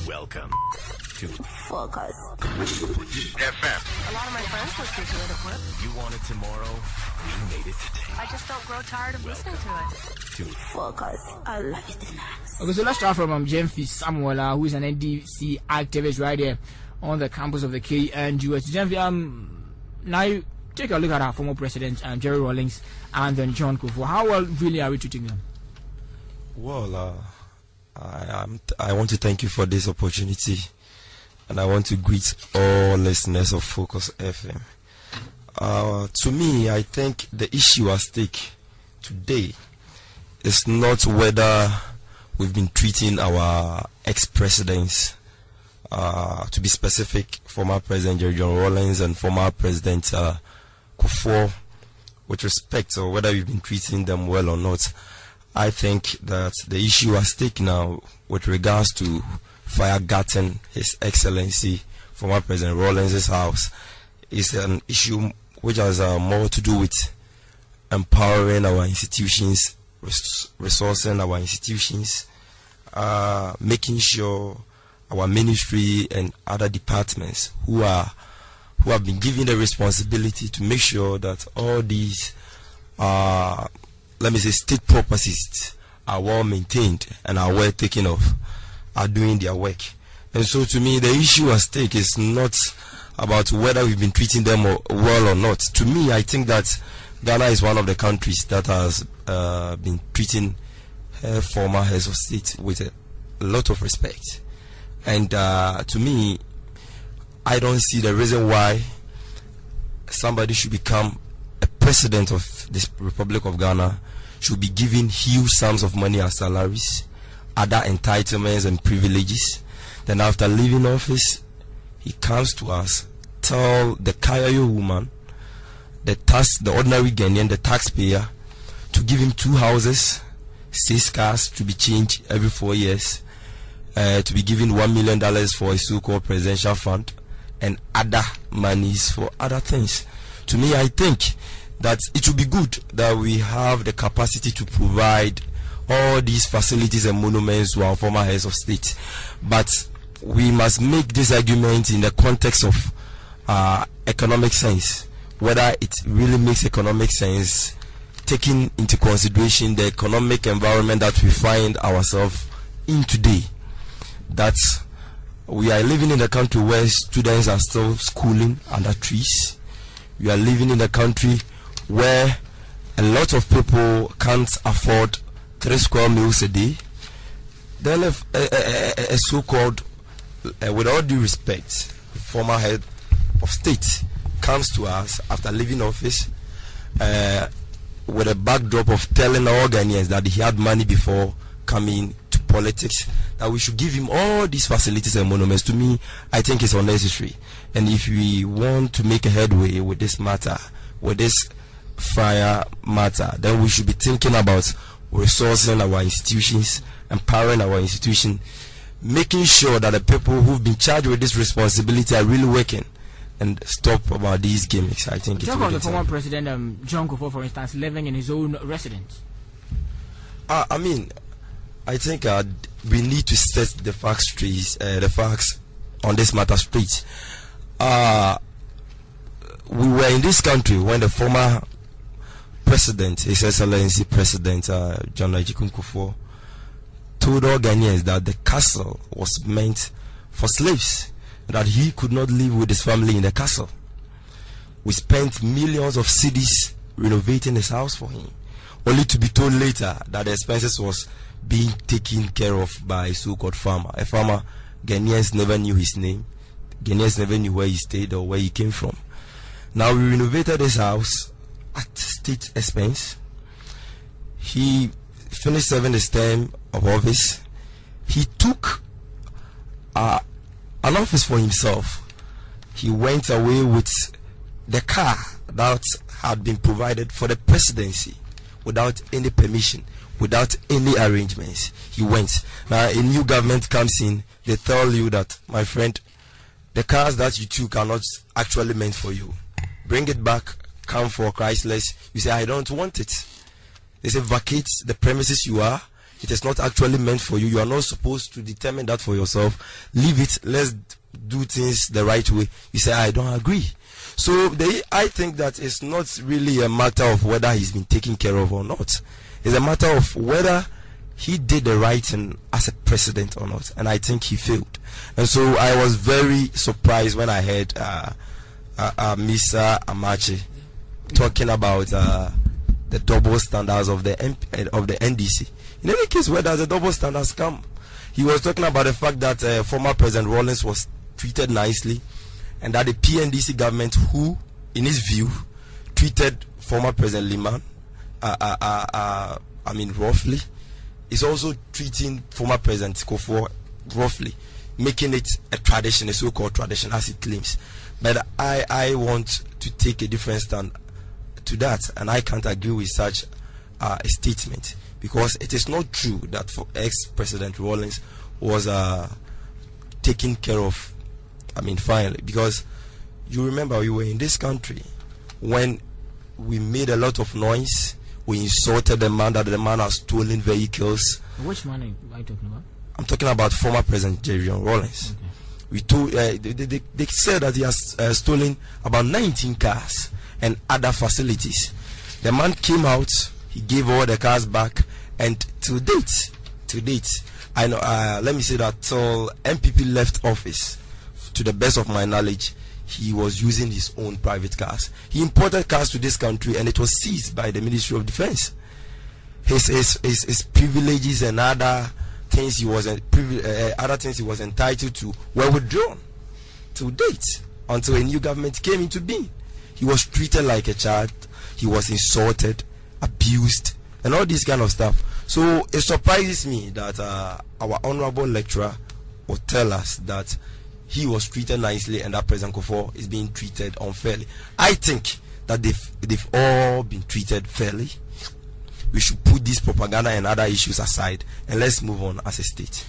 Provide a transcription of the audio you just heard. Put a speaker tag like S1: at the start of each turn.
S1: Welcome to
S2: Focus
S1: FM.
S3: A lot of my friends listen to it at work.
S1: You want it tomorrow? We made it today.
S3: I just don't grow tired of listening to it.
S1: To
S2: Focus. I love it.
S4: Okay, so let's start from Jemfi Samuel, who is an NDC activist right there on the campus of the KNUS. Jemfi, now you take a look at our former presidents, Jerry Rawlings and then John Kufuor. How well really are we treating them?
S5: Well, I want to thank you for this opportunity, and I want to greet all listeners of Focus FM. To me, I think the issue at stake today is not whether we've been treating our ex-presidents, to be specific, former President Jerry Rawlings and former President Kufuor, with respect, or whether we've been treating them well or not. I think that the issue at stake now with regards to firegatting His Excellency former President Rawlings' house is an issue which has more to do with empowering our institutions, resourcing our institutions, making sure our ministry and other departments who have been given the responsibility to make sure that all these let me say state properties are well maintained and are well taken of, are doing their work. And so to me, the issue at stake is not about whether we've been treating them well or not. To me, I think that Ghana is one of the countries that has been treating former heads of state with a lot of respect. And to me, I don't see the reason why somebody should become a president of this Republic of Ghana, should be given huge sums of money as salaries, other entitlements and privileges. Then after leaving office, he comes to us, tell the Kayayo woman, the ordinary Ghanaian, the taxpayer, to give him 2 houses, 6 cars to be changed every 4 years, to be given $1 million for a so-called presidential fund, and other monies for other things. To me, I think that it would be good that we have the capacity to provide all these facilities and monuments to our former heads of state. But we must make this argument in the context of economic sense, whether it really makes economic sense, taking into consideration the economic environment that we find ourselves in today. That we are living in a country where students are still schooling under trees. We are living in a country where a lot of people can't afford 3 square meals a day. Then a so-called, with all due respect, former head of state comes to us after leaving office with a backdrop of telling all Ghanaians that he had money before coming to politics, that we should give him all these facilities and monuments. To me, I think it's unnecessary. And if we want to make a headway with this matter, with this fire matter, then we should be thinking about resourcing our institutions, empowering our institution, making sure that the people who've been charged with this responsibility are really working, and stop about these gimmicks. I think it's
S4: talk about the former president John Kufuor, for instance, living in his own residence.
S5: I mean, I think we need to set the facts straight, the facts on this matter straight. We were in this country when the former President, His Excellency President John Kufuor, told all Ghanaians that the castle was meant for slaves, that he could not live with his family in the castle. We spent millions of cedis renovating his house for him, only to be told later that the expenses was being taken care of by a so-called farmer. A farmer, Ghanaians never knew his name. Ghanaians never knew where he stayed or where he came from. Now we renovated his house at state expense. He finished serving his term of office. He took an office for himself. He went away with the car that had been provided for the presidency without any permission, without any arrangements. He went. Now a new government comes in, they tell you that, my friend, the cars that you took are not actually meant for you. Bring it back, come for Christless. You say, I don't want it. They say, vacate the premises you are. it is not actually meant for you. You are not supposed to determine that for yourself. Leave it. Let's do things the right way. You say, I don't agree. So I think that it's not really a matter of whether he's been taken care of or not. It's a matter of whether he did the right thing as a president or not. And I think he failed. And so I was very surprised when I heard Mr. Amache talking about the double standards of the NDC. In any case, where does the double standards come? He was talking about the fact that former President Rawlings was treated nicely, and that the PNDC government, who, in his view, treated former President Liman, roughly, is also treating former President Kufuor roughly, making it a tradition, a so-called tradition, as it claims. But I want to take a different stand to that, and I can't agree with such a statement, because it is not true that for ex-President Rawlings was taken care of, finally, because you remember we were in this country when we made a lot of noise. We insulted the man that the man has stolen vehicles.
S4: Which man are you talking about?
S5: I'm talking about former President Jerry Rawlings.
S4: Okay.
S5: We told they said that he has stolen about 19 cars and other facilities. The man came out, he gave all the cars back, and to date, I know. Let me say that till MPP left office, to the best of my knowledge, he was using his own private cars. He imported cars to this country, and it was seized by the Ministry of Defense. His privileges and other things he was entitled to were withdrawn. To date, until a new government came into being, he was treated like a child. He was insulted, abused, and all this kind of stuff. So it surprises me that our honorable lecturer will tell us that he was treated nicely and that President Kufuor is being treated unfairly. I think that they've all been treated fairly. We should put this propaganda and other issues aside, and let's move on as a state.